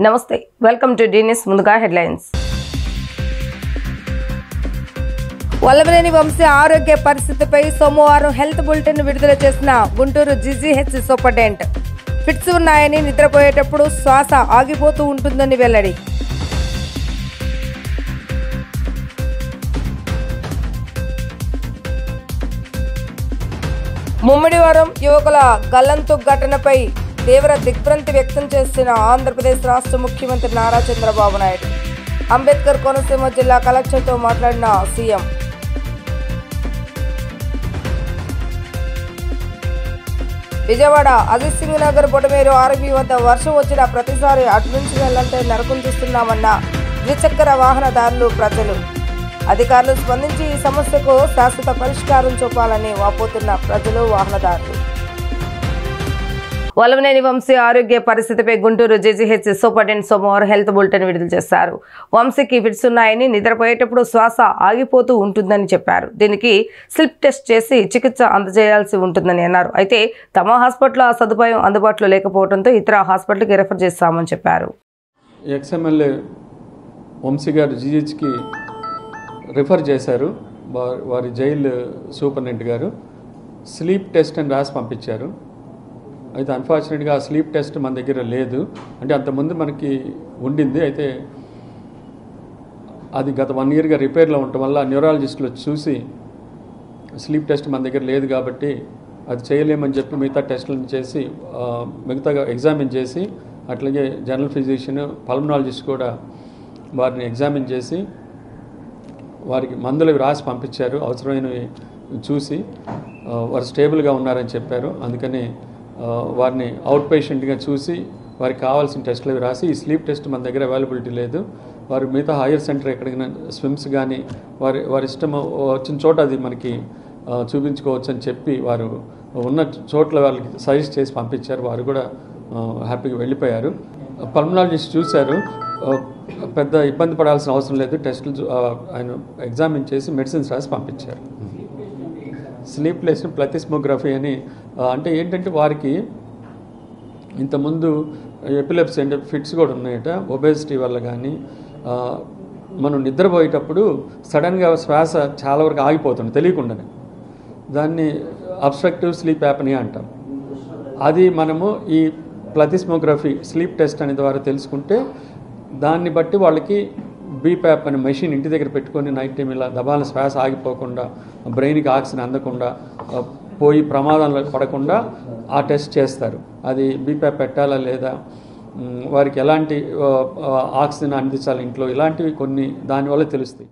నమస్తే welcome to డీనిస్ ముందుగా headlines. Vallabhaneni Vamsi ఆరోగ్య పరిస్థితిపై సోమవారం హెల్త్ బులెటిన్ విడుదల చేసిన గుంటూరు జీజీహెచ్ సూపరింటెండెంట్. ఫిట్స్ ఉన్నాయని, నిద్రపోయేటప్పుడు శ్వాస ఆగిపోతూ ఉంటుందని వెల్లడి. ముమ్మిడివరం యువకుల గల్లంతు ఘటనపై తీవ్ర దిగ్భ్రాంతి వ్యక్తం చేసిన ఆంధ్రప్రదేశ్ రాష్ట్ర ముఖ్యమంత్రి నారా చంద్రబాబు నాయుడు. అంబేద్కర్ కోనసీమ జిల్లా కలెక్టర్తో మాట్లాడిన సీఎం. విజయవాడ అజిత్ సింగ్ నగర్ బొటమేరు ఆర్బీ వద్ద వర్షం వచ్చిన ప్రతిసారి అటు నుంచి వెళ్లంటే నరకం చూస్తున్నామన్న ద్విచక్ర వాహనదారులు, ప్రజలు. అధికారులు స్పందించి ఈ సమస్యకు శాశ్వత పరిష్కారం చూపాలని వాపోతున్న ప్రజలు, వాహనదారులు. వల్లభనేని వంశీ ఆరోగ్య పరిస్థితిపై గుంటూరు జీజీహెచ్ సూపరింటెండెంట్ సోమవారం హెల్త్ బులెటిన్ విడుదల చేశారు. వంశీకి ఫిట్స్ ఉన్నాయని, నిద్రపోయేటప్పుడు శ్వాస ఆగిపోతూ ఉంటుందని చెప్పారు. దీనికి స్లిప్ టెస్ట్ చేసి చికిత్స అందజేయాల్సి ఉంటుందని అన్నారు. అయితే తమ హాస్పిటల్లో ఆ సదుపాయం అందుబాటులో లేకపోవడంతో ఇతర హాస్పిటల్కి రెఫర్ చేస్తామని చెప్పారు. ఎక్స్ఎమ్ఎల్ఏ వంశీ గారు జీహెచ్కి రిఫర్ చేశారు. వారి జైలు సూపరింటెండెంట్ గారు స్లీప్ టెస్ట్ అని రాసి పంపించారు. అయితే అన్ఫార్చునేట్గా ఆ స్లీప్ టెస్ట్ మన దగ్గర లేదు. అంటే అంతకుముందు మనకి ఉండింది. అయితే అది గత 1 yearగా రిపేర్లో ఉండటం వల్ల న్యూరాలజిస్టులు చూసి స్లీప్ టెస్ట్ మన దగ్గర లేదు కాబట్టి అది చేయలేమని చెప్పి మిగతా టెస్టులను చేసి మిగతాగా ఎగ్జామిన్ చేసి, అట్లాగే జనరల్ ఫిజిషియన్, పల్మనాలజిస్ట్ కూడా వారిని ఎగ్జామిన్ చేసి వారికి మందులు రాసి పంపించారు. అవసరమైనవి చూసి వారు స్టేబుల్గా ఉన్నారని చెప్పారు. అందుకని వారిని అవుట్ పేషెంట్గా చూసి వారికి కావాల్సిన టెస్టులు రాసి, ఈ స్లీప్ టెస్ట్ మన దగ్గర అవైలబిలిటీ లేదు, వారు మిగతా హైయర్ సెంటర్ ఎక్కడికైనా స్విమ్స్ కానీ వారి ఇష్టం వచ్చిన చోట అది మనకి చూపించుకోవచ్చు అని చెప్పి వారు ఉన్న చోట్ల వాళ్ళకి సజెస్ట్ చేసి పంపించారు. వారు కూడా హ్యాపీగా వెళ్ళిపోయారు. పల్మనాలజిస్ట్ చూశారు, పెద్ద ఇబ్బంది పడాల్సిన అవసరం లేదు, టెస్టులు ఆయన ఎగ్జామిన్ చేసి మెడిసిన్స్ రాసి పంపించారు. స్లీప్లెస్ ప్లథిస్మోగ్రఫీ అని అంటే ఏంటంటే వారికి ఇంతకుముందు ఎపిలెప్సీ అంటే ఫిట్స్ కూడా ఉన్నాయట. ఒబేసిటీ వల్ల కానీ మనం నిద్రపోయేటప్పుడు సడన్గా శ్వాస చాలా వరకు ఆగిపోతుంది తెలియకుండానే. దాన్ని అబ్స్ట్రక్టివ్ స్లీప్ యాప్నియా అంటాం. అది మనము ఈ ప్లథిస్మోగ్రఫీ స్లీప్ టెస్ట్ అనే ద్వారా తెలుసుకుంటే దాన్ని బట్టి వాళ్ళకి బీప్యాప్ అనే మెషిన్ ఇంటి దగ్గర పెట్టుకొని నైట్ టైం ఇలా దబాల శ్వాస ఆగిపోకుండా, బ్రెయిన్కి ఆక్సిజన్ అందకుండా, పోయి ప్రమాదంలో పడకుండా ఆ టెస్ట్ చేస్తారు. అది బీప్యాప్ పెట్టాలా లేదా, వారికి ఎలాంటి ఆక్సిజన్ అందించాలి ఇంట్లో, ఇలాంటివి కొన్ని దానివల్ల తెలుస్తాయి.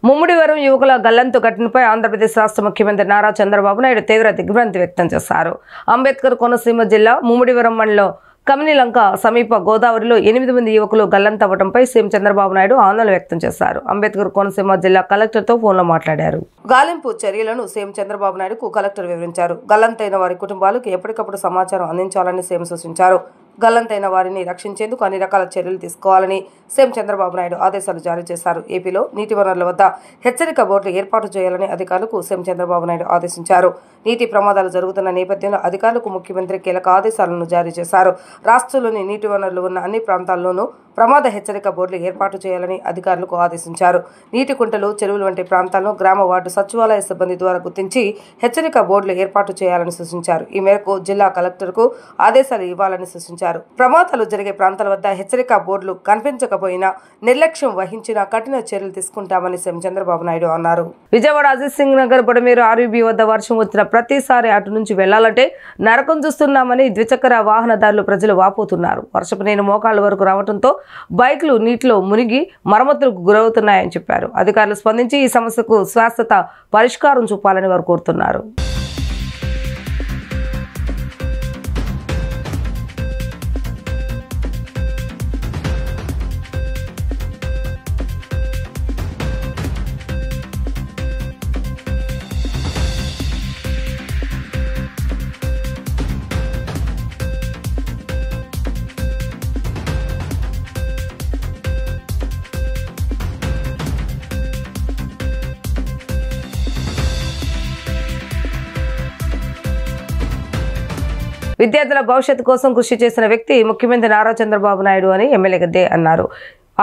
ముమ్మిడివరం యువకుల గల్లంతు ఘటనపై ఆంధ్రప్రదేశ్ రాష్ట్ర ముఖ్యమంత్రి నారా చంద్రబాబు నాయుడు తీవ్ర దిగ్భ్రాంతి వ్యక్తం చేశారు. అంబేద్కర్ కోనసీమ జిల్లా ముమ్మిడివరం మండలం కమినిలంక సమీప గోదావరిలో 8 మంది యువకులు గల్లంతవ్వడంపై సీఎం చంద్రబాబు నాయుడు ఆందోళన వ్యక్తం చేశారు. అంబేద్కర్ కోనసీమ జిల్లా కలెక్టర్తో ఫోన్లో మాట్లాడారు. గాలింపు చర్యలను సీఎం చంద్రబాబు నాయుడుకు కలెక్టర్ వివరించారు. గల్లంతైన వారి కుటుంబాలకు ఎప్పటికప్పుడు సమాచారం అందించాలని సీఎం సూచించారు. గల్లంతైన వారిని రక్షించేందుకు అన్ని రకాల చర్యలు తీసుకోవాలని సీఎం చంద్రబాబు నాయుడు ఆదేశాలు జారీ చేశారు. ఏపీలో నీటి వనరుల వద్ద హెచ్చరిక బోర్డులు ఏర్పాటు చేయాలని అధికారులకు సీఎం చంద్రబాబు నాయుడు ఆదేశించారు. నీటి ప్రమాదాలు జరుగుతున్న నేపథ్యంలో అధికారులకు ముఖ్యమంత్రి కీలక ఆదేశాలను జారీ చేశారు. రాష్ట్రంలోని నీటి వనరులు ఉన్న అన్ని ప్రాంతాల్లోనూ ప్రమాద హెచ్చరిక బోర్డులు ఏర్పాటు చేయాలని అధికారులకు ఆదేశించారు. నీటి కుంటలు, చెరువులు వంటి ప్రాంతాలను గ్రామ వార్డు సచివాలయ సిబ్బంది ద్వారా గుర్తించి హెచ్చరిక బోర్డులు ఏర్పాటు చేయాలని సూచించారు. ఈ మేరకు జిల్లా కలెక్టర్కు ఆదేశాలు ఇవ్వాలని సూచించారు. ప్రమాదాలు జరిగే ప్రాంతాల వద్ద హెచ్చరిక బోర్డులు కనిపించకపోయినా, నిర్లక్ష్యం వహించిన కఠిన చర్యలు తీసుకుంటామని సీఎం చంద్రబాబు నాయుడు అన్నారు. విజయవాడ అజిత్ సింగ్ నగర్ బొడమేరు ఆర్బీ వద్ద వర్షం వచ్చిన ప్రతిసారి అటు నుంచి వెళ్లాలంటే నరకం చూస్తున్నామని ద్విచక్ర వాహనదారులు, ప్రజలు వాపోతున్నారు. వర్షపు నీరు మోకాళ్ల వరకు రావడంతో బైక్లు నీటిలో మునిగి మరమ్మతులకు గురవుతున్నాయని చెప్పారు. అధికారులు స్పందించి ఈ సమస్యకు శాశ్వత పరిష్కారం చూపాలని వారు కోరుతున్నారు. విద్యార్థుల భవిష్యత్తు కోసం కృషి చేసిన వ్యక్తి ముఖ్యమంత్రి నారా చంద్రబాబు నాయుడు అని ఎమ్మెల్యే గద్దే అన్నారు.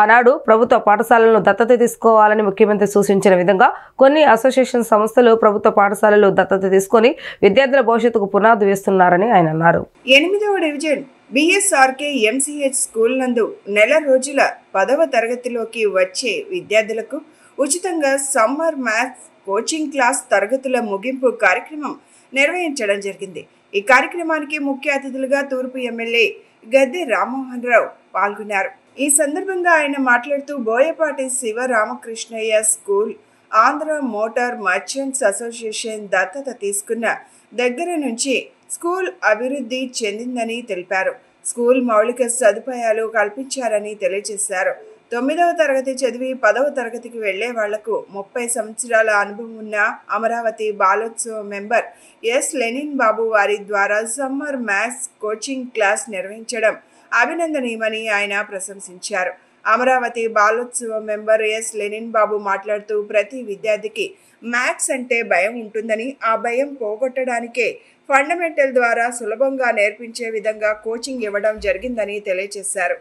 ఆనాడు ప్రభుత్వ పాఠశాలలను దత్తత తీసుకోవాలని ముఖ్యమంత్రి సూచించిన విధంగా కొన్ని అసోసియేషన్ సంస్థలు ప్రభుత్వ పాఠశాలలు దత్తత తీసుకొని విద్యార్థుల భవిష్యత్తుకు పునాది వేస్తున్నారని ఆయన అన్నారు. 8వ డివిజన్ బిఎస్ఆర్కే ఎంసీహెచ్ స్కూల్ నందు నెల రోజుల 10వ తరగతిలోకి వచ్చే విద్యార్థులకు ఉచితంగా సమ్మర్ మ్యాథ్స్ కోచింగ్ క్లాస్ తరగతుల ముగింపు కార్యక్రమం నిర్వహించడం జరిగింది. ఈ కార్యక్రమానికి ముఖ్య అతిథులుగా తూర్పు ఎమ్మెల్యే గద్దె రామ్మోహన్ రావు పాల్గొన్నారు. ఈ సందర్భంగా ఆయన మాట్లాడుతూ Boyapati Sivaramakrishnaiah school Andhra motor merchants association దత్తత తీసుకున్న దగ్గర నుంచి స్కూల్ అభివృద్ధి చెందిందని తెలిపారు. స్కూల్ మౌలిక సదుపాయాలు కల్పించారని తెలియజేశారు. 9వ తరగతి చదివి 10వ తరగతికి వెళ్లే వాళ్లకు 30 సంవత్సరాల అనుభవం ఉన్న అమరావతి బాలోత్సవ మెంబర్ ఎస్ లెనిన్ బాబు వారి ద్వారా సమ్మర్ మ్యాథ్స్ కోచింగ్ క్లాస్ నిర్వహించడం అభినందనీయమని ఆయన ప్రశంసించారు. అమరావతి బాలోత్సవ మెంబర్ ఎస్ లెనిన్ బాబు మాట్లాడుతూ ప్రతి విద్యార్థికి మ్యాథ్స్ అంటే భయం ఉంటుందని, ఆ భయం పోగొట్టడానికే ఫండమెంటల్ ద్వారా సులభంగా నేర్పించే విధంగా కోచింగ్ ఇవ్వడం జరిగిందని తెలియజేశారు.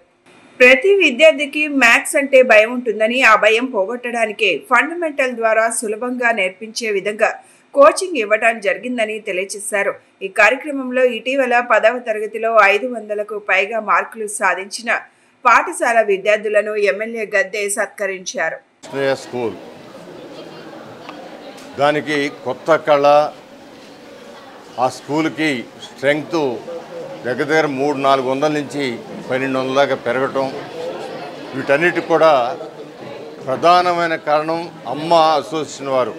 ప్రతి విద్యార్థికి మ్యాథ్స్ అంటే భయం ఉంటుందని, ఆ భయం పోగొట్టడానికే ఫండమెంటల్ ద్వారా సులభంగా నేర్పించే విధంగా కోచింగ్ ఇవ్వడం జరిగిందని తెలియజేశారు. ఈ కార్యక్రమంలో ఇటీవల 10వ తరగతిలో 500కు పైగా మార్కులు సాధించిన పాఠశాల విద్యార్థులను ఎమ్మెల్యే గద్దె సత్కరించారు. స్కూల్ దానికి కొత్త కళ, ఆ స్కూల్కి స్ట్రెంగ్త్ దగ్గర 300-400 నుంచి 1200 దాకా పెరగటం, వీటన్నిటి కూడా ప్రధానమైన కారణం అమ్మ అసోసియేషన్ వారు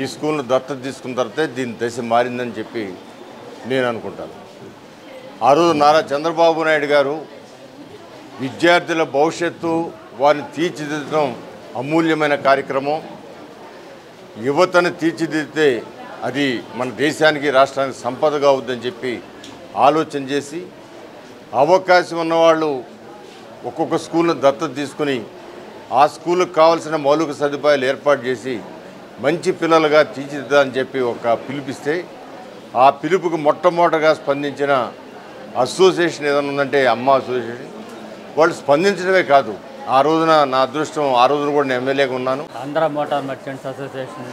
ఈ స్కూల్ను దత్తత తీసుకున్న తర్వాతే దీని దశ మారిందని చెప్పి నేను అనుకుంటాను. ఆ రోజు నారా చంద్రబాబు నాయుడు గారు విద్యార్థుల భవిష్యత్తు వారిని తీర్చిదిద్దడం అమూల్యమైన కార్యక్రమం. యువతను తీర్చిదిద్దితే అది మన దేశానికి రాష్ట్రానికి సంపదగా అవుద్దని చెప్పి ఆలోచన చేసి అవకాశం ఉన్నవాళ్ళు ఒక్కొక్క స్కూల్ను దత్తత తీసుకుని ఆ స్కూల్కి కావాల్సిన మౌలిక సదుపాయాలు ఏర్పాటు చేసి మంచి పిల్లలుగా తీర్చిదిద్దాలని చెప్పి ఒక పిలుపిస్తే ఆ పిలుపుకి మొట్టమొదటగా స్పందించిన అసోసియేషన్ ఏదైనా ఉందంటే అమ్మ అసోసియేషన్. వాళ్ళు స్పందించడమే కాదు, ఆ రోజున నా అదృష్టం, ఆ రోజున కూడా నేను ఎమ్మెల్యేగా ఉన్నాను. ఆంధ్ర మోటార్ మర్చెంట్స్ అసోసియేషన్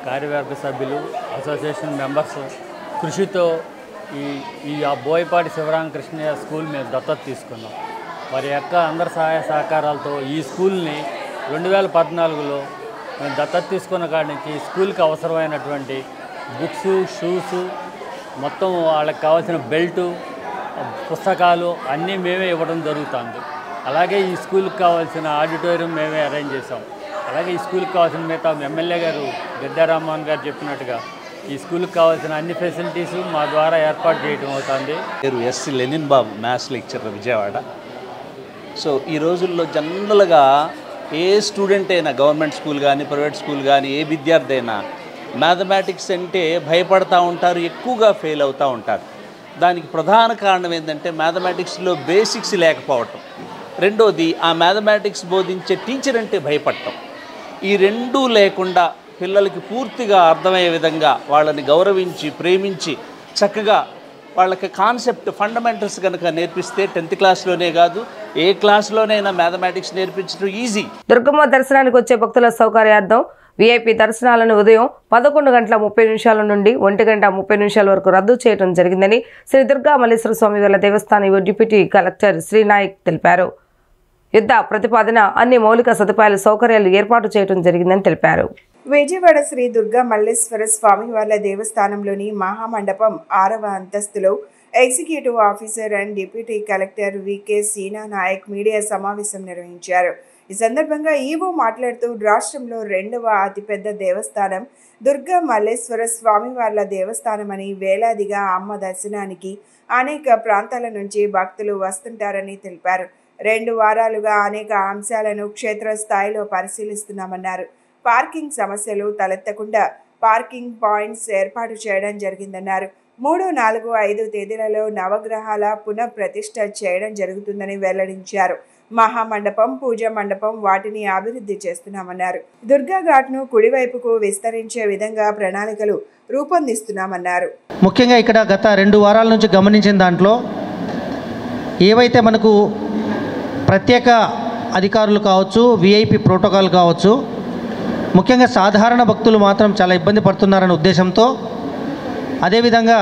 కార్యవర్గ సభ్యులు, అసోసియేషన్ మెంబర్స్ కృషితో ఈ బోయపాటి శివరామకృష్ణయ్య స్కూల్ మేము దత్తత తీసుకున్నాం. వారి యొక్క అందరి సహాయ సహకారాలతో ఈ స్కూల్ని 2014లో మేము దత్తత తీసుకున్న కాడి నుంచి స్కూల్కి అవసరమైనటువంటి బుక్స్, షూస్, మొత్తం వాళ్ళకి కావాల్సిన బెల్టు, పుస్తకాలు అన్నీ మేమే ఇవ్వడం జరుగుతుంది. అలాగే ఈ స్కూల్కి కావాల్సిన ఆడిటోరియం మేమే అరేంజ్ చేసాం. అలాగే ఈ స్కూల్కి కావాల్సిన మిగతా ఎమ్మెల్యే గారు గద్దె రామ్మోహన్ గారు చెప్పినట్టుగా ఈ స్కూల్కి కావాల్సిన అన్ని ఫెసిలిటీస్ మా ద్వారా ఏర్పాటు చేయడం అవుతుంది. పేరు ఎస్ లెనిన్ బాబు, మ్యాథ్స్ లెక్చరర్, విజయవాడ. సో ఈ రోజుల్లో జనరల్గా ఏ స్టూడెంట్ అయినా, గవర్నమెంట్ స్కూల్ కానీ ప్రైవేట్ స్కూల్ కానీ, ఏ విద్యార్థి అయినా మ్యాథమెటిక్స్ అంటే భయపడతా ఉంటారు, ఎక్కువగా ఫెయిల్ అవుతూ ఉంటారు. దానికి ప్రధాన కారణం ఏంటంటే మ్యాథమెటిక్స్లో బేసిక్స్ లేకపోవటం, రెండోది ఆ మ్యాథమెటిక్స్ బోధించే టీచర్ అంటే భయపడటం. ఈ రెండూ లేకుండా పిల్లలకి పూర్తిగా అర్థమయ్యే విధంగా వాళ్ళని గౌరవించి, ప్రేమించి, చక్కగా వాళ్ళకి కాన్సెప్ట్ ఫండమెంటల్స్ కనుక నేర్పిస్తే 10th క్లాస్లోనే కాదు ఏ క్లాస్లోనైనా మ్యాథమెటిక్స్ నేర్పించడం ఈజీ. దుర్గమ్మ దర్శనానికి వచ్చే భక్తుల సౌకర్యార్థం వీఐపీ దర్శనాలను ఉదయం 11:30 నుండి 1:30 వరకు రద్దు చేయడం జరిగిందని శ్రీ దుర్గా మల్లేశ్వర స్వామి వారి దేవస్థానం డిప్యూటీ కలెక్టర్ శ్రీనాయక్ తెలిపారు. యుద్ధ ప్రతిపాదన అన్ని మౌలిక సదుపాయాల సౌకర్యాలు ఏర్పాటు చేయడం జరిగిందని తెలిపారు. విజయవాడ శ్రీ దుర్గా మల్లేశ్వర స్వామి వార్ల దేవస్థానంలోని మహామండపం 6వ అంతస్తులో executive officer and deputy collector V K Seena Naik media సమావేశం నిర్వహించారు. ఈ సందర్భంగా ఈవో మాట్లాడుతూ రాష్ట్రంలో 2వ అతిపెద్ద దేవస్థానం దుర్గా మల్లేశ్వర స్వామి వార్ల దేవస్థానమని, వేలాదిగా అమ్మ దర్శనానికి అనేక ప్రాంతాల నుంచి భక్తులు వస్తుంటారని తెలిపారు. 2 వారాలుగా అనేక అంశాలను క్షేత్రస్థాయిలో పరిశీలిస్తున్నామన్నారు. పార్కింగ్ సమస్యలు తలెత్తకుండా పార్కింగ్ పాయింట్స్ ఏర్పాటు చేయడం జరిగిందన్నారు. 3, 4, 5 తేదీలలో నవగ్రహాల పునఃప్రతిష్ఠ చేయడం జరుగుతుందని వెల్లడించారు. మహామండపం, పూజా మండపం వాటిని అభివృద్ధి చేస్తున్నామన్నారు. దుర్గా ఘాట్ను కుడివైపుకు విస్తరించే విధంగా ప్రణాళికలు రూపొందిస్తున్నామన్నారు. ముఖ్యంగా ఇక్కడ గత 2 వారాల నుంచి గమనించిన దాంట్లో ఏవైతే మనకు ప్రత్యేక అధికారులు కావచ్చు, విఐపి ప్రోటోకాల్ కావచ్చు, ముఖ్యంగా సాధారణ భక్తులు మాత్రం చాలా ఇబ్బంది పడుతున్నారనే ఉద్దేశంతో, అదేవిధంగా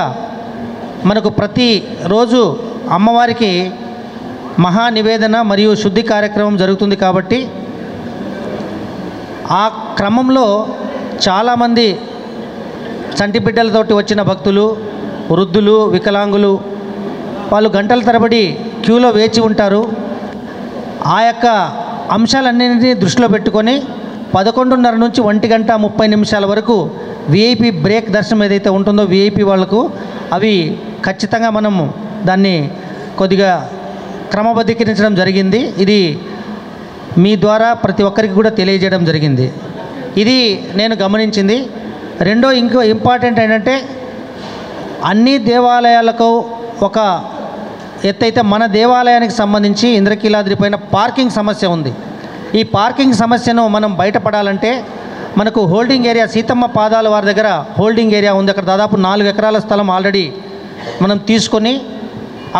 మనకు ప్రతిరోజు అమ్మవారికి మహా నివేదన మరియు శుద్ధి కార్యక్రమం జరుగుతుంది కాబట్టి ఆ క్రమంలో చాలామంది చంటి బిడ్డలతోటి వచ్చిన భక్తులు, వృద్ధులు, వికలాంగులు వాళ్ళు గంటల తరబడి క్యూలో వేచి ఉంటారు. ఆ యొక్క అంశాలన్నింటినీ దృష్టిలో పెట్టుకొని 11:30 నుంచి 1:30 వరకు విఐపి బ్రేక్ దర్శనం ఏదైతే ఉంటుందో విఐపి వాళ్ళకు అవి ఖచ్చితంగా మనము దాన్ని కొద్దిగా క్రమబద్ధీకరించడం జరిగింది. ఇది మీ ద్వారా ప్రతి ఒక్కరికి కూడా తెలియజేయడం జరిగింది. ఇది నేను గమనించింది. రెండో ఇంకో ఇంపార్టెంట్ ఏంటంటే అన్ని దేవాలయాలకు ఒక ఎత్తైతే మన దేవాలయానికి సంబంధించి ఇంద్రకీలాద్రి పైన పార్కింగ్ సమస్య ఉంది. ఈ పార్కింగ్ సమస్యను మనం బయటపడాలంటే మనకు హోల్డింగ్ ఏరియా, సీతమ్మ పాదాల వారి దగ్గర హోల్డింగ్ ఏరియా ఉంది. అక్కడ దాదాపు 4 ఎకరాల స్థలం ఆల్రెడీ మనం తీసుకొని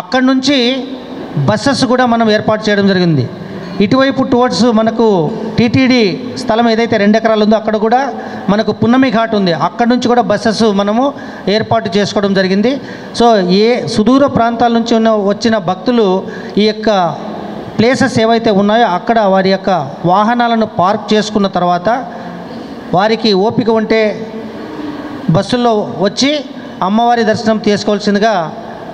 అక్కడి నుంచి బస్సెస్ కూడా మనం ఏర్పాటు చేయడం జరిగింది. ఇటువైపు టువర్డ్స్ మనకు టీటీడీ స్థలం ఏదైతే 2 ఎకరాలు ఉందో అక్కడ కూడా మనకు పున్నమి ఘాట్ ఉంది. అక్కడ నుంచి కూడా బస్సెస్ మనము ఏర్పాటు చేసుకోవడం జరిగింది. సో ఏ సుదూర ప్రాంతాల నుంచి వచ్చిన భక్తులు ఈ యొక్క ప్లేసెస్ ఏవైతే ఉన్నాయో అక్కడ వారి యొక్క వాహనాలను పార్క్ చేసుకున్న తర్వాత వారికి ఓపిక ఉంటే బస్సుల్లో వచ్చి అమ్మవారి దర్శనం చేసుకోవాల్సిందిగా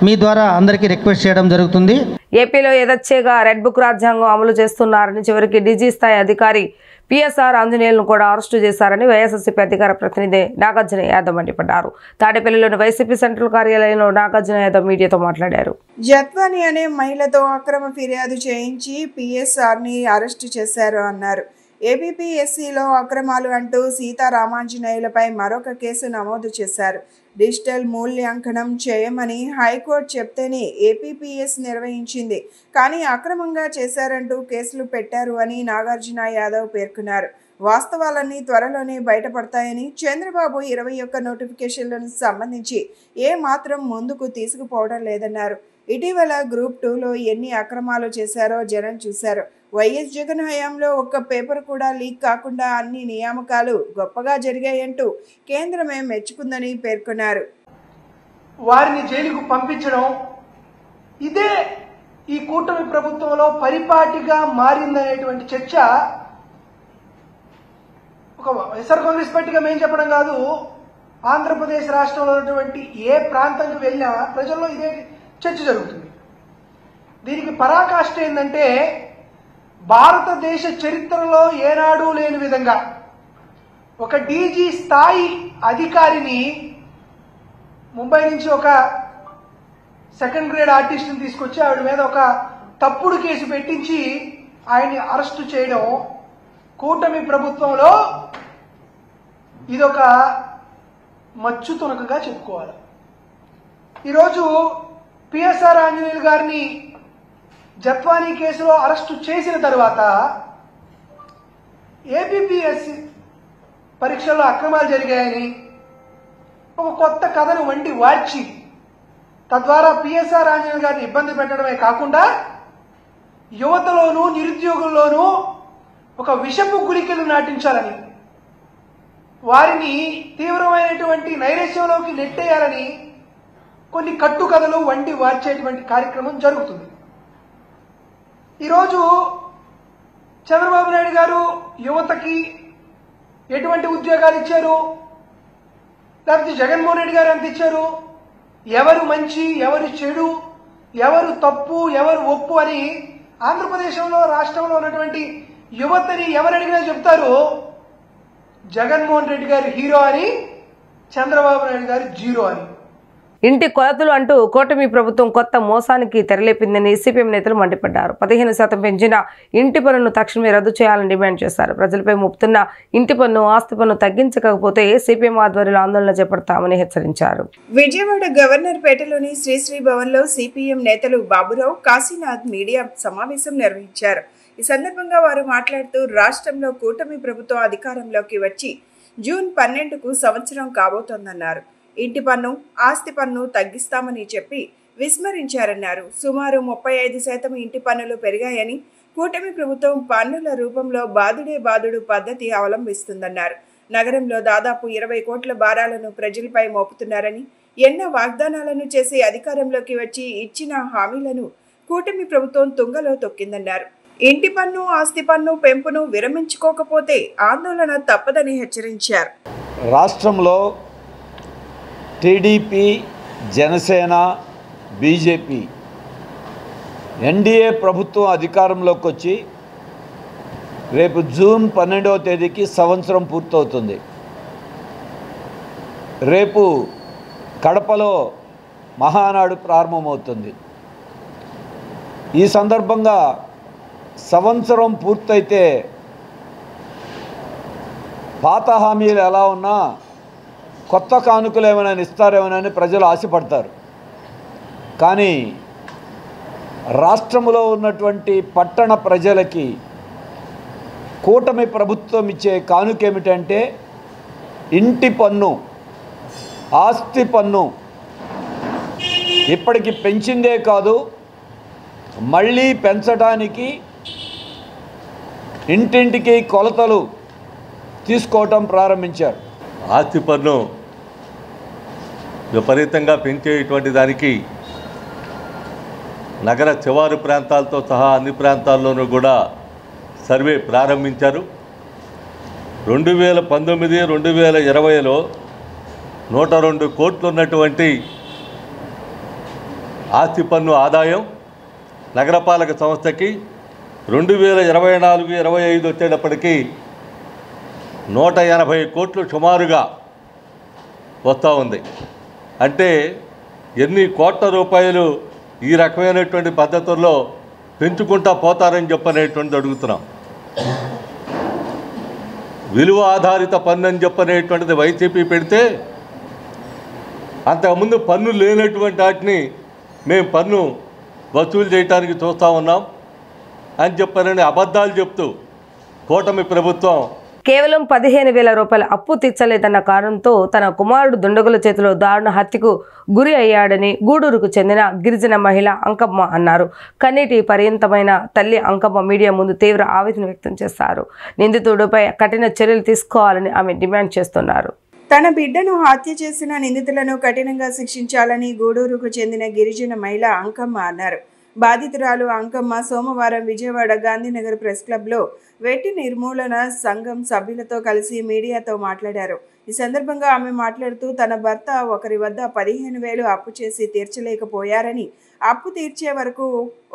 మీ ద్వారా అందరికీ రిక్వెస్ట్ చేయడం జరుగుతుంది. ఏపీలో యథేచ్ఛగా రెడ్ బుక్ రాజ్యాంగం అమలు చేస్తున్నారని చివరికి డీజీ స్థాయి అధికారి పిఎస్ఆర్ ఆంజనేయులను కూడా అరెస్టు చేశారని వైఎస్ఆర్సీపీ అధికార ప్రతినిధి నాగార్జున యాదవ్ మండిపడ్డారు. తాడేపల్లిలోని వైసీపీ సెంట్రల్ కార్యాలయంలో నాగార్జున యాదవ్ మీడియాతో మాట్లాడారు. జత్వాని అనే మహిళతో అక్రమ ఫిర్యాదు చేయించి పిఎస్ఆర్ని అరెస్టు చేశారు అన్నారు. ఏబీపీఎస్సీలో అక్రమాలు అంటూ సీతారామాంజనేయులపై మరొక కేసు నమోదు చేశారు. డిజిటల్ మూల్యాంకనం చేయమని హైకోర్టు చెప్తేనే ఏపీపీఎస్ నిర్వహించింది, కానీ అక్రమంగా చేశారంటూ కేసులు పెట్టారు అని నాగార్జున యాదవ్ పేర్కొన్నారు. వాస్తవాలన్నీ త్వరలోనే బయటపడతాయని, చంద్రబాబు 21 నోటిఫికేషన్లకు సంబంధించి ఏ మాత్రం ముందుకు తీసుకుపోవడం లేదన్నారు. ఇటీవల గ్రూప్ 2లో ఎన్ని అక్రమాలు చేశారో జనం చూశారు. వైఎస్ జగన్ హయాంలో ఒక్క పేపర్ కూడా లీక్ కాకుండా అన్ని నియామకాలు గొప్పగా జరిగాయంటూ కేంద్రమే మెచ్చుకుందని పేర్కొన్నారు. వారిని జైలుకు పంపించడం ఇదే ఈ కూటమి ప్రభుత్వంలో పరిపాటిగా మారిందనేటువంటి చర్చ ఒక వైఎస్ఆర్ కాంగ్రెస్ పార్టీగా మేము చెప్పడం కాదు, ఆంధ్రప్రదేశ్ రాష్ట్రంలో ఉన్నటువంటి ఏ ప్రాంతానికి వెళ్ళినా ప్రజల్లో ఇదే చర్చ జరుగుతుంది. దీనికి పరాకాష్ఠ ఏంటంటే భారతదేశ చరిత్రలో ఏనాడు లేని విధంగా ఒక డీజీ స్థాయి అధికారిని ముంబై నుంచి ఒక 2nd గ్రేడ్ ఆర్టిస్ట్ని తీసుకొచ్చి ఆవిడ మీద ఒక తప్పుడు కేసు పెట్టించి ఆయన్ని అరెస్టు చేయడం కూటమి ప్రభుత్వంలో ఇదొక మచ్చు తునకగా చెప్పుకోవాలి. ఈరోజు పిఎస్ఆర్ ఆంజనేయులు గారిని జత్వానీ కేసులో అరెస్టు చేసిన తర్వాత ఏబీపీఎస్సీ పరీక్షల్లో అక్రమాలు జరిగాయని ఒక కొత్త కథను వండి వార్చి తద్వారా పిఎస్ఆర్ ఆంజనేయులు గారిని ఇబ్బంది పెట్టడమే కాకుండా యువతలోనూ నిరుద్యోగుల్లోనూ ఒక విషపు గుళికలు నాటించాలని, వారిని తీవ్రమైనటువంటి నైరాశ్యంలోకి నెట్టేయాలని కొన్ని కట్టుకథలు వండి వార్చేటువంటి కార్యక్రమం జరుగుతుంది. ఈరోజు చంద్రబాబు నాయుడు గారు యువతకి ఎటువంటి ఉద్యోగాలు ఇచ్చారు, లేకపోతే జగన్మోహన్ రెడ్డి గారు ఎంత ఇచ్చారు, ఎవరు మంచి ఎవరు చెడు, ఎవరు తప్పు ఎవరు ఒప్పు అని ఆంధ్రప్రదేశ్లో రాష్ట్రంలో ఉన్నటువంటి యువతని ఎవరు అడిగినా చెప్తారు జగన్మోహన్ రెడ్డి గారు హీరో అని, చంద్రబాబు నాయుడు గారు జీరో అని. ఇంటి కొలతలు అంటూ కూటమి ప్రభుత్వం కొత్త మోసానికి తెరలేపిందని సిపిఎం నేతలు మండిపడ్డారు. 15% పెంచిన ఇంటి పన్నును తక్షణమే రద్దు చేయాలని డిమాండ్ చేశారు. ప్రజలపై మోపుతున్న ఇంటి పన్ను, ఆస్తి పన్ను తగ్గించకపోతే సిపిఎం ఆధ్వర్యంలో ఆందోళన చేపడతామని హెచ్చరించారు. విజయవాడ గవర్నర్ పేటలోని శ్రీశ్రీ భవన్లో సిపిఎం నేతలు బాబురావు, కాశీనాథ్ మీడియా సమావేశం నిర్వహించారు. ఈ సందర్భంగా వారు మాట్లాడుతూ రాష్ట్రంలో కూటమి ప్రభుత్వం అధికారంలోకి వచ్చి జూన్ 12కు సంవత్సరం కాబోతోందన్నారు. ఇంటి పన్ను, ఆస్తి పన్ను తగ్గిస్తామని చెప్పి విస్మరించారన్నారు. సుమారు 35% ఇంటి పన్నులు పెరిగాయని, కూటమి ప్రభుత్వం పన్నుల రూపంలో బాదుడే బాదుడు పద్ధతి అవలంబిస్తుందన్నారు. నగరంలో దాదాపు 20 కోట్ల భారాలను ప్రజలపై మోపుతున్నారని, ఎన్నో వాగ్దానాలను చేసి అధికారంలోకి వచ్చి ఇచ్చిన హామీలను కూటమి ప్రభుత్వం తుంగలో తొక్కిందన్నారు. ఇంటి పన్ను, ఆస్తి పన్ను పెంపును విరమించుకోకపోతే ఆందోళన తప్పదని హెచ్చరించారు. రాష్ట్రంలో టీడీపీ, జనసేన, బీజేపీ ఎన్డీఏ ప్రభుత్వం అధికారంలోకి వచ్చి రేపు జూన్ 12వ తేదీకి సంవత్సరం పూర్తవుతుంది. రేపు కడపలో మహానాడు ప్రారంభమవుతుంది. ఈ సందర్భంగా సంవత్సరం పూర్తయితే పాత హామీలు ఎలా ఉన్నా కొత్త కానుకలు ఏమైనా ఇస్తారేమోనని ప్రజలు ఆశపడతారు. కానీ రాష్ట్రంలో ఉన్నటువంటి పట్టణ ప్రజలకి కూటమి ప్రభుత్వం ఇచ్చే కానుక ఏమిటంటే ఇంటి పన్ను, ఆస్తి పన్ను ఇప్పటికి పెంచిందే కాదు, మళ్ళీ పెంచడానికి ఇంటింటికి కొలతలు తీసుకోవటం ప్రారంభించారు. ఆస్తి పన్ను విపరీతంగా పెంచేటువంటి దానికి నగర శివారు ప్రాంతాలతో సహా అన్ని ప్రాంతాల్లోనూ కూడా సర్వే ప్రారంభించారు. 2019-2020లో 102 కోట్లు ఉన్నటువంటి ఆస్తి పన్ను ఆదాయం నగరపాలక సంస్థకి 2024-25 వచ్చేటప్పటికీ 180 కోట్లు సుమారుగా వస్తూ ఉంది. అంటే ఎన్ని కోట్ల రూపాయలు ఈ రకమైనటువంటి పద్ధతుల్లో పెంచుకుంటా పోతారని చెప్పనేటువంటిది అడుగుతున్నాం. విలువ ఆధారిత పన్ను అని చెప్పనేటువంటిది వైసీపీ పెడితే, అంతకుముందు పన్ను లేనటువంటి వాటిని మేము పన్ను వసూలు చేయడానికి చూస్తూ ఉన్నాం అని చెప్పారని అబద్ధాలు చెప్తూ కూటమి ప్రభుత్వం కేవలం 15,000 రూపాయల అప్పు తీర్చలేదన్న కారణంతో తన కుమారుడు దుండగుల చేతిలో దారుణ హత్యకు గురి అయ్యాడని గూడూరుకు చెందిన గిరిజన మహిళ అంకమ్మ అన్నారు. కన్నీటి పర్యంతమైన తల్లి అంకమ్మ మీడియా ముందు తీవ్ర ఆవేదన వ్యక్తం చేశారు. నిందితుడిపై కఠిన చర్యలు తీసుకోవాలని ఆమె డిమాండ్ చేస్తున్నారు. తన బిడ్డను హత్య చేసిన నిందితులను కఠినంగా శిక్షించాలని గూడూరుకు చెందిన గిరిజన మహిళ అంకమ్మ అన్నారు. బాధితురాలు అంకమ్మ సోమవారం విజయవాడ గాంధీనగర్ ప్రెస్ క్లబ్లో వెట్టి నిర్మూలన సంఘం సభ్యులతో కలిసి మీడియాతో మాట్లాడారు. ఈ సందర్భంగా ఆమె మాట్లాడుతూ తన భర్త ఒకరి వద్ద 15,000 అప్పు చేసి తీర్చలేకపోయారని, అప్పు తీర్చే వరకు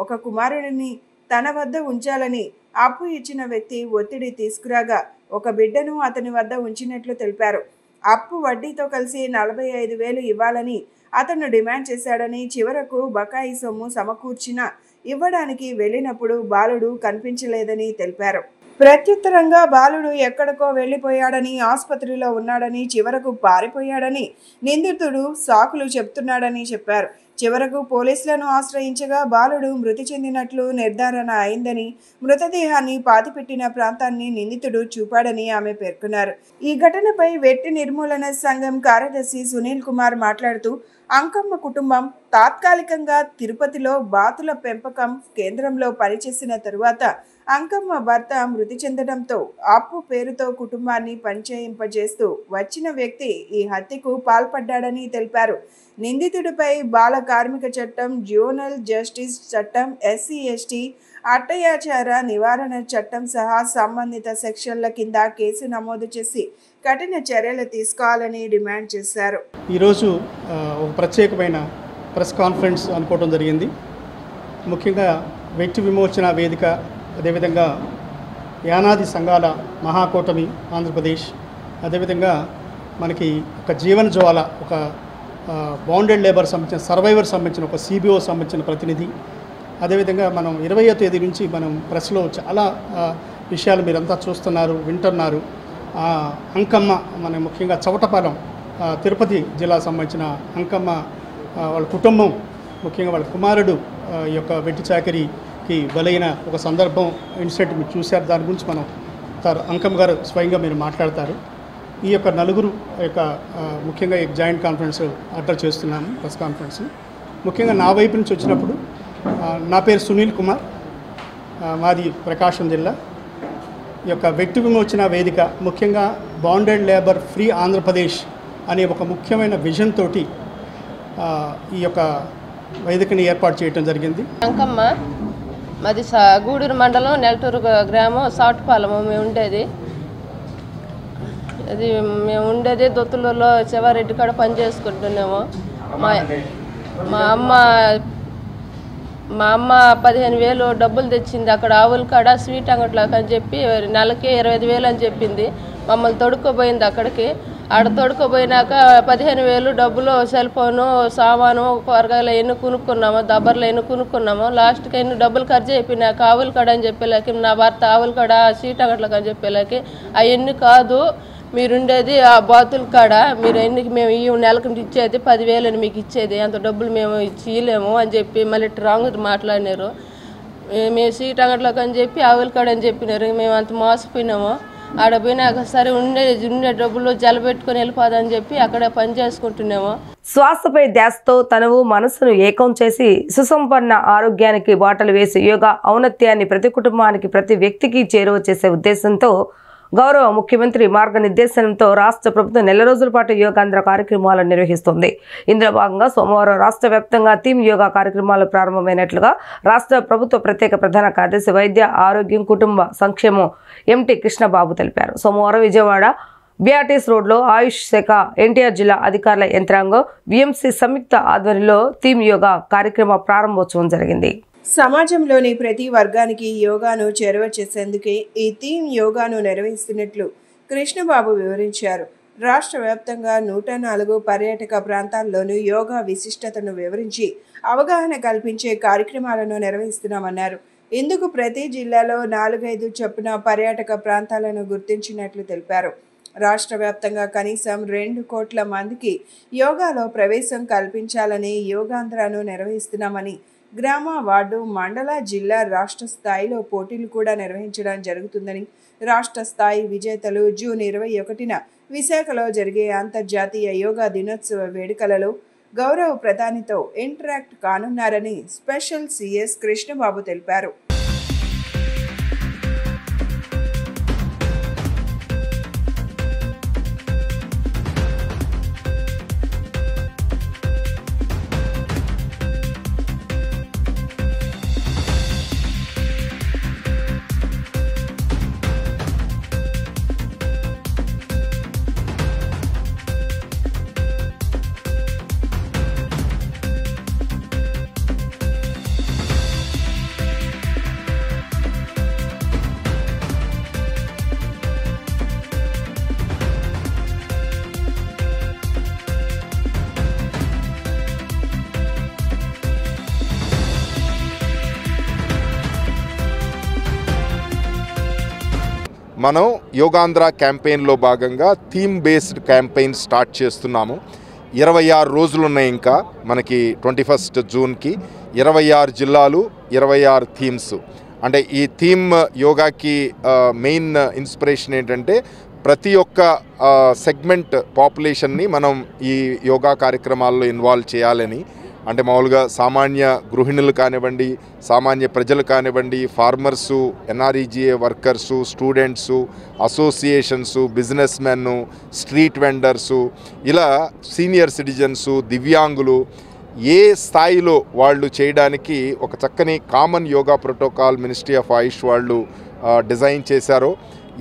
ఒక కుమారుడిని తన వద్ద ఉంచాలని అప్పు ఇచ్చిన వ్యక్తి ఒత్తిడి తీసుకురాగా ఒక బిడ్డను అతని వద్ద ఉంచినట్లు తెలిపారు. అప్పు వడ్డీతో కలిసి 45,000 ఇవ్వాలని అతను డిమాండ్ చేశాడని, చివరకు బకాయి సొమ్ము సమకూర్చిన ఇవ్వడానికి వెళ్ళినప్పుడు బాలుడు కనిపించలేదని తెలిపారు. ప్రత్యుత్తరంగా బాలుడు ఎక్కడికో వెళ్లిపోయాడని, ఆసుపత్రిలో ఉన్నాడని, చివరకు పారిపోయాడని నిందితుడు సాకులు చెప్తున్నాడని చెప్పారు. చివరకు పోలీసులను ఆశ్రయించగా బాలుడు మృతి చెందినట్లు నిర్ధారణ అయిందని, మృతదేహాన్ని పాతిపెట్టిన ప్రాంతాన్ని నిందితుడు చూపాడని ఆమె పేర్కొన్నారు. ఈ ఘటనపై వెట్టి నిర్మూలన సంఘం కార్యదర్శి సునీల్ కుమార్ మాట్లాడుతూ, అంకమ్మ కుటుంబం తాత్కాలికంగా తిరుపతిలో బాతుల పెంపకం కేంద్రంలో పనిచేసిన తరువాత అంకమ్మ భర్త మృతి చెందడంతో అప్పు పేరుతో కుటుంబాన్ని పంచాయింపజేస్తూ వచ్చిన వ్యక్తి ఈ హత్యకు పాల్పడ్డాడని తెలిపారు. నిందితుడిపై బాల కార్మిక చట్టం, జ్యూవెనైల్ జస్టిస్ చట్టం, SC/ST అట్టయాచార నివారణ చట్టం సహా సంబంధిత సెక్షన్ల కింద కేసు నమోదు చేసి కఠిన చర్యలు తీసుకోవాలని డిమాండ్ చేశారు. ఈరోజు ఒక ప్రత్యేకమైన ప్రెస్ కాన్ఫరెన్స్ అనుకోవడం జరిగింది. ముఖ్యంగా వ్యక్తి విమోచన వేదిక, అదేవిధంగా యానాది సంఘాల మహాకూటమి ఆంధ్రప్రదేశ్, అదేవిధంగా మనకి ఒక జీవన జ్వాల, ఒక బాండెడ్ లేబర్ సంబంధించిన సర్వైవర్ సంబంధించిన ఒక సిబిఓ సంబంధించిన ప్రతినిధి, అదేవిధంగా మనం 20వ తేదీ నుంచి మనం ప్రెస్లో చాలా విషయాలు మీరంతా చూస్తున్నారు, వింటున్నారు. అంకమ్మ మన ముఖ్యంగా చవటపాలెం తిరుపతి జిల్లా సంబంధించిన అంకమ్మ వాళ్ళ కుటుంబం, ముఖ్యంగా వాళ్ళ కుమారుడు ఈ యొక్క వెట్టి చాకరీకి బలైన ఒక సందర్భం ఇన్సిడెంట్ మీరు చూశారు. దాని గురించి మనం అంకమ్మ గారు స్వయంగా మీరు మాట్లాడతారు. ఈ యొక్క నలుగురు యొక్క ముఖ్యంగా ఈ జాయింట్ కాన్ఫరెన్స్ అటెండ్ చేస్తున్నాము, ప్రెస్ కాన్ఫరెన్స్. ముఖ్యంగా నా వైపు నుంచి వచ్చినప్పుడు నా పేరు సునీల్ కుమార్, మాది ప్రకాశం జిల్లా. ఈ యొక్క వ్యక్తి విమోచన వేదిక ముఖ్యంగా బాండెడ్ లేబర్ ఫ్రీ ఆంధ్రప్రదేశ్ అనే ఒక ముఖ్యమైన విజన్ తోటి ఈ యొక్క వేదికని ఏర్పాటు చేయడం జరిగింది. అంకమ్మ మాది గూడూరు మండలం నెలటూరు గ్రామం సాటుపాలెము మేము ఉండేది. అది మేము ఉండేది దొత్తులలో శివారెడ్డి కాడ పని చేసుకుంటున్నాము. మా అమ్మ 15,000 డబ్బులు తెచ్చింది అక్కడ ఆవుల కాడ స్వీట్ అంగట్లోకి అని చెప్పి నెలకి 25,000 అని చెప్పింది. మమ్మల్ని తొడుక్కోపోయింది అక్కడికి. ఆడ తొడుక్కోపోయినాక 15,000 డబ్బులు, సెల్ ఫోను, సామాను, కూరగాయలు ఎన్ని కొనుక్కున్నాము, దబ్బర్లు ఎన్ని కొనుక్కున్నాము. లాస్ట్కి ఎన్ని డబ్బులు ఖర్చు అయిపోయినాక ఆవుల కాడ అని చెప్పేలాకి నా భర్త ఆవుల కాడ స్వీట్ అంగట్లోకి అని చెప్పేలాకి అవన్నీ కాదు, మీరుండేది ఆ బాతుల కాడ, మీరు ఎన్నికి మేము ఈ నెలకు ఇచ్చేది 10,000 అని మీకు ఇచ్చేది, అంత డబ్బులు మేము ఇచ్చేయలేము అని చెప్పి మళ్ళీ రాంగ్ మాట్లాడినారు. మేము సీట్ అంగట్లోకి అని చెప్పి ఆవుల కాడ అని చెప్పినారు. మేము అంత మోసపోయినాము. ఆడ పోయినాక సరే ఉండే డబ్బులు జలబెట్టుకొని వెళ్ళిపోదని చెప్పి అక్కడ పని చేసుకుంటున్నాము. శ్వాసపై ధ్యాసతో తనువు మనసును ఏకం చేసి సుసంపన్న ఆరోగ్యానికి బాటలు వేసి యోగా ఔన్నత్యాన్ని ప్రతి కుటుంబానికి ప్రతి వ్యక్తికి చేరువ చేసే ఉద్దేశంతో గౌరవ ముఖ్యమంత్రి మార్గనిర్దేశనంతో రాష్ట్ర ప్రభుత్వం నెల రోజుల పాటు యోగాంధ్ర కార్యక్రమాలను నిర్వహిస్తుంది. ఇందులో భాగంగా సోమవారం రాష్ట్ర వ్యాప్తంగా థీమ్ యోగా కార్యక్రమాలు ప్రారంభమైనట్లుగా రాష్ట్ర ప్రభుత్వ ప్రత్యేక ప్రధాన కార్యదర్శి వైద్య ఆరోగ్యం కుటుంబ సంక్షేమం ఎంటీ కృష్ణబాబు తెలిపారు. సోమవారం విజయవాడ బిఆర్టీఎస్ రోడ్లో ఆయుష్ శాఖ ఎన్టీఆర్ జిల్లా అధికారుల యంత్రాంగం విఎంసీ సంయుక్త ఆధ్వర్యంలో థీమ్ యోగా కార్యక్రమ ప్రారంభోత్సవం జరిగింది. సమాజంలోని ప్రతి వర్గానికి యోగాను చేరువ చేసేందుకే ఈ థీమ్ యోగాను నిర్వహిస్తున్నట్లు కృష్ణబాబు వివరించారు. రాష్ట్ర వ్యాప్తంగా 104 పర్యాటక ప్రాంతాల్లోనూ యోగా విశిష్టతను వివరించి అవగాహన కల్పించే కార్యక్రమాలను నిర్వహిస్తున్నామన్నారు. ఇందుకు ప్రతి జిల్లాలో 4-5 చొప్పున పర్యాటక ప్రాంతాలను గుర్తించినట్లు తెలిపారు. రాష్ట్ర వ్యాప్తంగా కనీసం 2 కోట్ల మందికి యోగాలో ప్రవేశం కల్పించాలని యోగాంధ్రను నిర్వహిస్తున్నామని, గ్రామ, వార్డు, మండల, జిల్లా, రాష్ట్ర స్థాయిలో పోటీలు కూడా నిర్వహించడం జరుగుతుందని, రాష్ట్ర స్థాయి విజేతలు జూన్ 21న విశాఖలో జరిగే అంతర్జాతీయ యోగా దినోత్సవ వేడుకలలో గౌరవ ప్రధానితో ఇంటరాక్ట్ కానున్నారని స్పెషల్ సిఎస్ కృష్ణబాబు తెలిపారు. మనం యోగాంధ్ర క్యాంపెయిన్లో భాగంగా థీమ్ బేస్డ్ క్యాంపెయిన్ స్టార్ట్ చేస్తున్నాము. 26 రోజులు ఉన్నాయి ఇంకా మనకి 21 జూన్కి. 26 జిల్లాలు, 26 థీమ్స్. అంటే ఈ థీమ్ యోగాకి మెయిన్ ఇన్స్పిరేషన్ ఏంటంటే ప్రతి ఒక్క సెగ్మెంట్ పాపులేషన్ని మనం ఈ యోగా కార్యక్రమాల్లో ఇన్వాల్వ్ చేయాలని. అంటే మామూలుగా సామాన్య గృహిణులు కానివ్వండి, సామాన్య ప్రజలు కానివ్వండి, farmers, NREGA workers, students, associations, businessmen, street vendors, ఇలా సీనియర్ సిటిజన్సు, దివ్యాంగులు ఏ స్థాయిలో వాళ్ళు చేయడానికి ఒక చక్కని common yoga protocol ministry of AYUSH వాళ్ళు డిజైన్ చేశారో,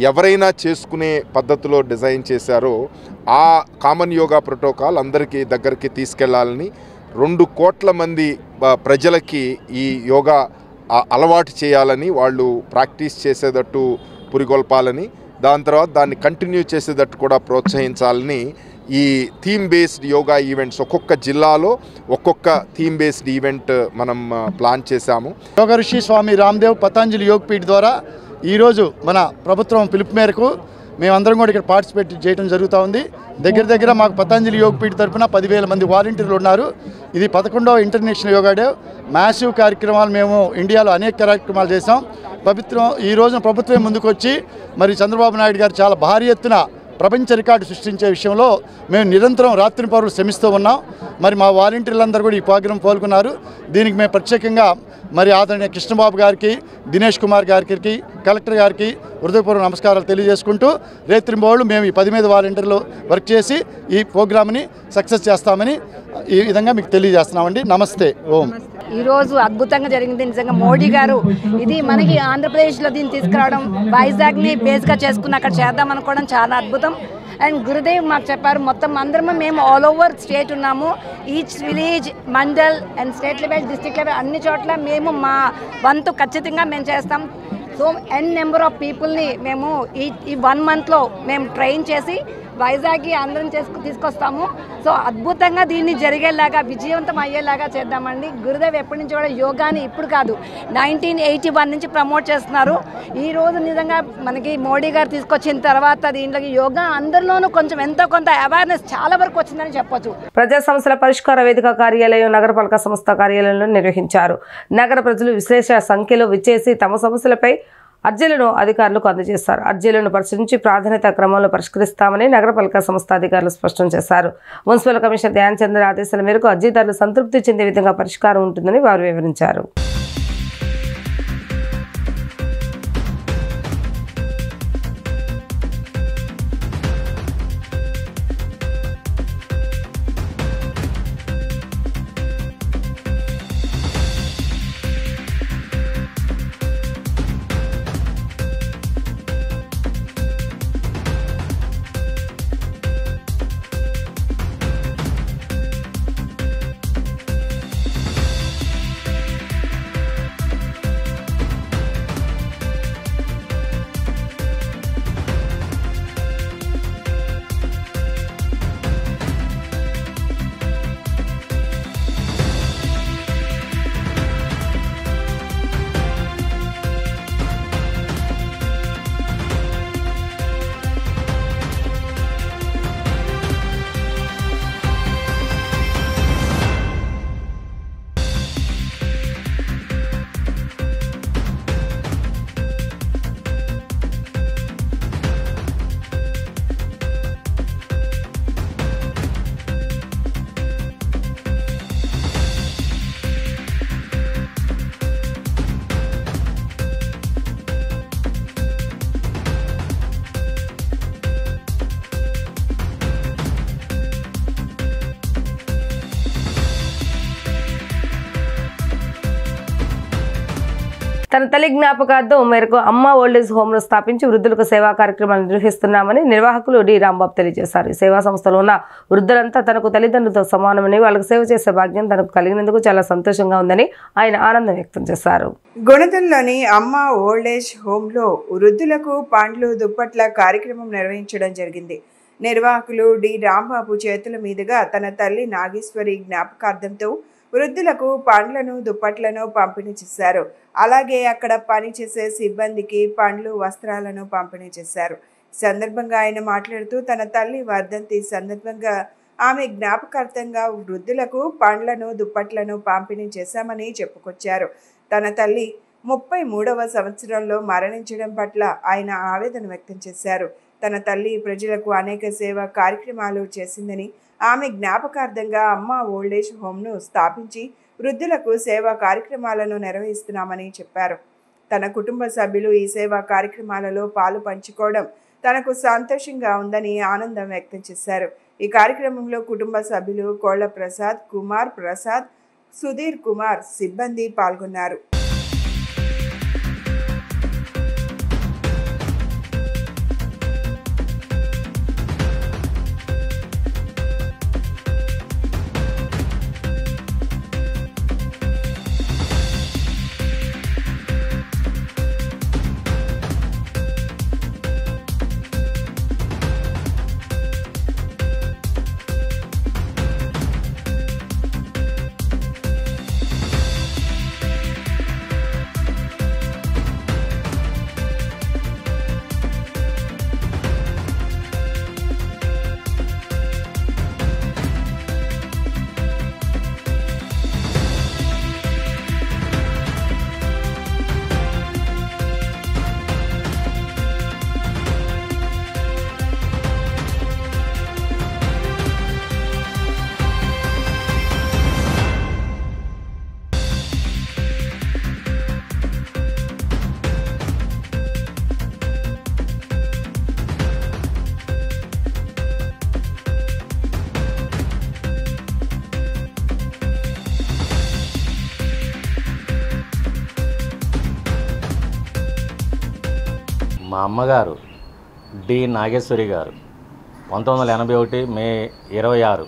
ఎవరైనా చేసుకునే పద్ధతిలో డిజైన్ చేశారో ఆ కామన్ యోగా ప్రోటోకాల్ అందరికీ దగ్గరికి తీసుకెళ్లాలని, 2 కోట్ల మంది ప్రజలకి ఈ యోగా అలవాటు చేయాలని, వాళ్ళు ప్రాక్టీస్ చేసేటట్టు పురిగొల్పాలని, దాని తర్వాత దాన్ని కంటిన్యూ చేసేటట్టు కూడా ప్రోత్సహించాలని ఈ థీమ్ బేస్డ్ యోగా ఈవెంట్స్ ఒక్కొక్క జిల్లాలో ఒక్కొక్క థీమ్ బేస్డ్ ఈవెంట్ మనం ప్లాన్ చేశాము. యోగ ఋషి స్వామి రామ్దేవ్ పతంజలి యోగపీఠ్ ద్వారా ఈరోజు మన ప్రభుత్వం పిలుపు మేరకు మేమందరం కూడా ఇక్కడ పార్టిసిపేట్ చేయడం జరుగుతూ ఉంది. దగ్గర మాకు పతంజలి యోగపీఠ్ తరఫున 10,000 మంది వాలంటీర్లు ఉన్నారు. ఇది 11వ ఇంటర్నేషనల్ యోగా డే. మ్యాసివ్ కార్యక్రమాలు మేము ఇండియాలో అనేక కార్యక్రమాలు చేసాం. ఈ రోజున ప్రభుత్వం ముందుకు వచ్చి మరి చంద్రబాబు నాయుడు గారు చాలా భారీ ఎత్తున ప్రపంచ రికార్డు సృష్టించే విషయంలో మేము నిరంతరం రాత్రి పౌరులు శ్రమిస్తూ ఉన్నాం. మరి మా వాలంటీర్లందరూ కూడా ఈ ప్రోగ్రాం పాల్గొన్నారు. దీనికి మేము ప్రత్యేకంగా మరి ఆదరణీయ కృష్ణబాబు గారికి, దినేష్ కుమార్ గారికి, కలెక్టర్ గారికి హృదయపూర్వక నమస్కారాలు తెలియజేసుకుంటూ రేత్రింబోళ్ళు మేము ఈ 10 మంది వాలంటీర్లు వర్క్ చేసి ఈ ప్రోగ్రామ్ని సక్సెస్ చేస్తామని ఈ విధంగా మీకు తెలియజేస్తున్నామండి. నమస్తే. ఓం. ఈరోజు అద్భుతంగా జరిగింది. నిజంగా మోడీ గారు ఇది మనకి ఆంధ్రప్రదేశ్లో దీన్ని తీసుకురావడం, వైజాగ్ని బేస్గా చేసుకుని అక్కడ చేద్దాం అనుకోవడం చాలా అద్భుతం. అండ్ గురుదేవ్ మాకు చెప్పారు మొత్తం అందరము మేము ఆల్ ఓవర్ స్టేట్ ఉన్నాము. Each village, mandal and state level, district level అన్ని చోట్ల మేము మా వంతు ఖచ్చితంగా మేము చేస్తాం. సో ఎన్ నెంబర్ ఆఫ్ పీపుల్ని మేము ఈ 1 మంత్లో మేము ట్రైన్ చేసి వైజాగ్కి అందరం తీసుకొస్తాము. సో అద్భుతంగా దీన్ని జరిగేలాగా, విజయవంతం అయ్యేలాగా చేద్దామండి. గురుదేవ్ ఎప్పటి నుంచి కూడా యోగాని ఇప్పుడు కాదు 1981 నుంచి ప్రమోట్ చేస్తున్నారు. ఈరోజు నిజంగా మనకి మోడీ గారు తీసుకొచ్చిన తర్వాత దీంట్లోకి యోగా అందరిలోనూ కొంచెం ఎంతో కొంత అవేర్నెస్ చాలా వరకు వచ్చిందని చెప్పొచ్చు. ప్రజా సమస్యల పరిష్కార వేదిక కార్యాలయం నగరపాలక సంస్థ కార్యాలయంలో నిర్వహించారు. నగర ప్రజలు విశేష సంఖ్యలో విచ్చేసి తమ సమస్యలపై అర్జీలను అధికారులకు అందజేస్తారు. అర్జీలను పరిశీలించి ప్రాధాన్యత క్రమంలో పరిష్కరిస్తామని నగరపాలక సంస్థ అధికారులు స్పష్టం చేశారు. మున్సిపల్ కమిషనర్ ధ్యాన్ చంద్ర ఆదేశాల మేరకు అర్జీదారులు సంతృప్తి చెందే విధంగా పరిష్కారం ఉంటుందని వారు వివరించారు. తన తల్లి జ్ఞాపకార్థం మేరకు అమ్మ ఓల్డేజ్ హోమ్ను స్థాపించి వృద్ధులకు సేవా కార్యక్రమాలు నిర్వహిస్తున్నామని నిర్వాహకులు డి రాంబాబు తెలియజేశారు. ఈ సేవా సంస్థలో ఉన్న వృద్ధులంతా తనకు తల్లిదండ్రులతో సమానమని, వాళ్ళకు సేవ చేసే భాగ్యం తనకు కలిగినందుకు చాలా సంతోషంగా ఉందని ఆయన ఆనందం వ్యక్తం చేశారు. గుణదల్లోని అమ్మ ఓల్డేజ్ హోమ్లో వృద్ధులకు పండ్లు, దుప్పట్ల కార్యక్రమం నిర్వహించడం జరిగింది. నిర్వాహకులు డి రాంబాబు చేతుల మీదుగా తన తల్లి నాగేశ్వరి జ్ఞాపకార్థంతో వృద్ధులకు పండ్లను, దుప్పట్లను పంపిణీ చేశారు. అలాగే అక్కడ పనిచేసే సిబ్బందికి పండ్లు, వస్త్రాలను పంపిణీ చేశారు. సందర్భంగా ఆయన మాట్లాడుతూ తన తల్లి వర్ధంతి సందర్భంగా ఆమె జ్ఞాపకార్థంగా వృద్ధులకు పండ్లను, దుప్పట్లను పంపిణీ చేశామని చెప్పుకొచ్చారు. తన తల్లి 33వ సంవత్సరంలో మరణించడం పట్ల ఆయన ఆవేదన వ్యక్తం చేశారు. తన తల్లి ప్రజలకు అనేక సేవా కార్యక్రమాలు చేసిందని, ఆమె జ్ఞాపకార్థంగా అమ్మ ఓల్డేజ్ హోమ్ను స్థాపించి వృద్ధులకు సేవా కార్యక్రమాలను నిర్వహిస్తున్నామని చెప్పారు. తన కుటుంబ సభ్యులు ఈ సేవా కార్యక్రమాలలో పాలు పంచుకోవడం తనకు సంతోషంగా ఉందని ఆనందం వ్యక్తం చేశారు. ఈ కార్యక్రమంలో కుటుంబ సభ్యులు కోళ్ల ప్రసాద్, కుమార్ ప్రసాద్, సుధీర్ కుమార్ సిబ్బంది పాల్గొన్నారు. మా అమ్మగారు డి నాగేశ్వరి గారు 1981 మే 26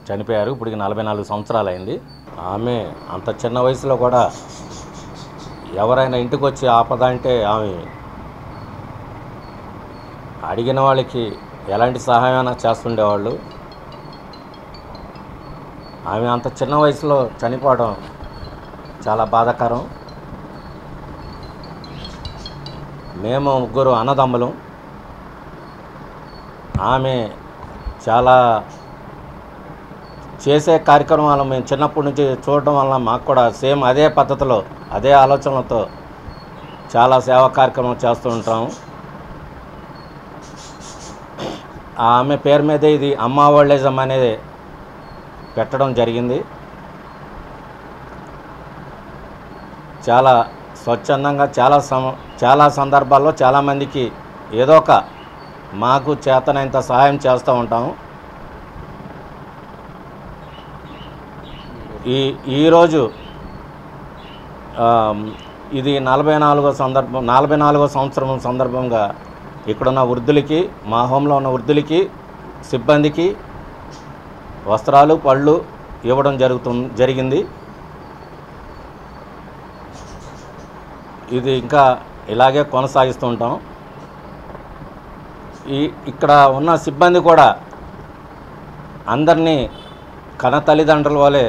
చనిపోయారు. ఇప్పటికి 44 సంవత్సరాలు అయింది. ఆమె అంత చిన్న వయసులో కూడా ఎవరైనా ఇంటికి వచ్చి ఆపద అంటే ఆమె అడిగిన వాళ్ళకి ఎలాంటి సహాయమైనా చేస్తుండేవాళ్ళు. ఆమె అంత చిన్న వయసులో చనిపోవడం చాలా బాధాకరం. మేము ముగ్గురు అన్నదమ్ములు. ఆమె చాలా చేసే కార్యక్రమాలు మేము చిన్నప్పటి నుంచి చూడటం వల్ల మాకు కూడా సేమ్ అదే పద్ధతిలో అదే ఆలోచనలతో చాలా సేవా కార్యక్రమాలు చేస్తూ ఉంటాము. ఆమె పేరు మీదే ఇది అమ్మ ఓల్డేజం అనేది పెట్టడం జరిగింది. చాలా స్వచ్ఛందంగా చాలా సందర్భాల్లో చాలామందికి ఏదో ఒక మాకు చేతనైనంత సహాయం చేస్తూ ఉంటాము. ఈరోజు ఇది 44వ సంవత్సరం సందర్భంగా ఇక్కడున్న వృద్ధులకి, మా హోంలో ఉన్న వృద్ధులకి, సిబ్బందికి వస్త్రాలు, పళ్ళు ఇవ్వడం జరిగింది. ఇది ఇంకా ఇలాగే కొనసాగిస్తూ ఉంటాం. ఇక్కడ ఉన్న సిబ్బంది కూడా అందరినీ కన్న తల్లిదండ్రుల వలె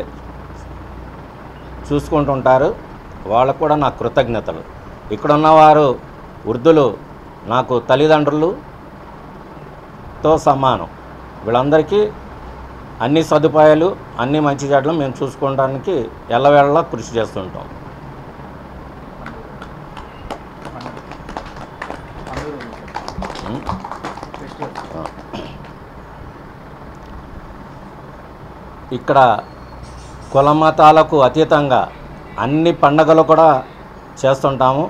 చూసుకుంటుంటారు. వాళ్ళకు కూడా నా కృతజ్ఞతలు. ఇక్కడ ఉన్నవారు వృద్ధులు నాకు తల్లిదండ్రులతో సమానం. వీళ్ళందరికీ అన్ని సదుపాయాలు, అన్ని మంచి చెడ్డలు మేము చూసుకోవడానికి ఎల్లవేళలా కృషి చేస్తుంటాం. ఇక్కడ కుల మతాలకు అతీతంగా అన్ని పండగలు కూడా చేస్తుంటాము.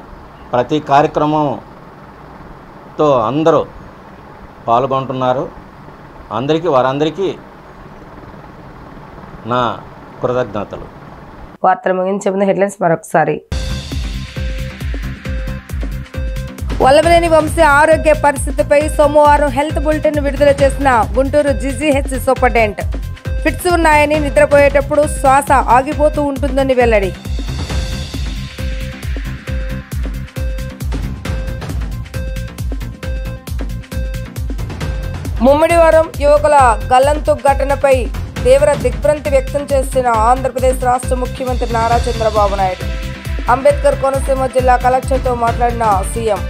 ప్రతి కార్యక్రమంతో అందరూ పాల్గొంటున్నారు. వారందరికీ నా కృతజ్ఞతలు. వార్తలు ముగించే ముందు హెడ్లైన్స్ మరొకసారి. వల్లభనేని వంశీ ఆరోగ్య పరిస్థితిపై సోమవారం హెల్త్ బులెటిన్ విడుదల చేసిన గుంటూరు జీజీహెచ్ సూపరింటెండెంట్. ఫిట్స్ ఉన్నాయని, నిద్రపోయేటప్పుడు శ్వాస ఆగిపోతూ ఉంటుందని వెల్లడి. ముమ్మిడివరం యువకుల గల్లంతు ఘటనపై తీవ్ర దిగ్భ్రాంతి వ్యక్తం చేసిన ఆంధ్రప్రదేశ్ రాష్ట్ర ముఖ్యమంత్రి నారా చంద్రబాబు నాయుడు. అంబేద్కర్ కోనసీమ జిల్లా కలెక్టర్తో మాట్లాడిన సీఎం.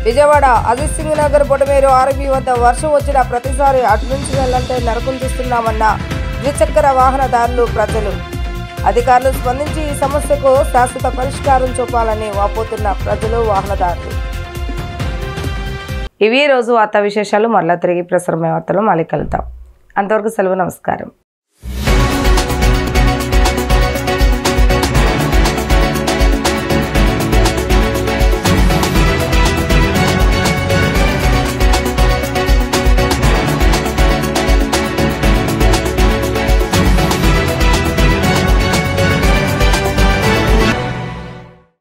విజయవాడ అజిత్ సింగ్ నగర్ బొడమేరు ఆర్బీ వద్ద వర్షం వచ్చిన ప్రతిసారి అటు నుంచి వెళ్లంటే నరకం చూస్తున్నామన్న ద్విచక్ర వాహనదారులు, ప్రజలు. అధికారులు స్పందించి ఈ సమస్యకు శాశ్వత పరిష్కారం చూపాలని వాపోతున్న ప్రజలు, వాహనదారులు. ఇవి రోజు వార్తా విశేషాలు. మరలా తిరిగి ప్రసారమైన వార్తలు మళ్ళీ కలుద్దాం. అంతవరకు సెలవు. నమస్కారం.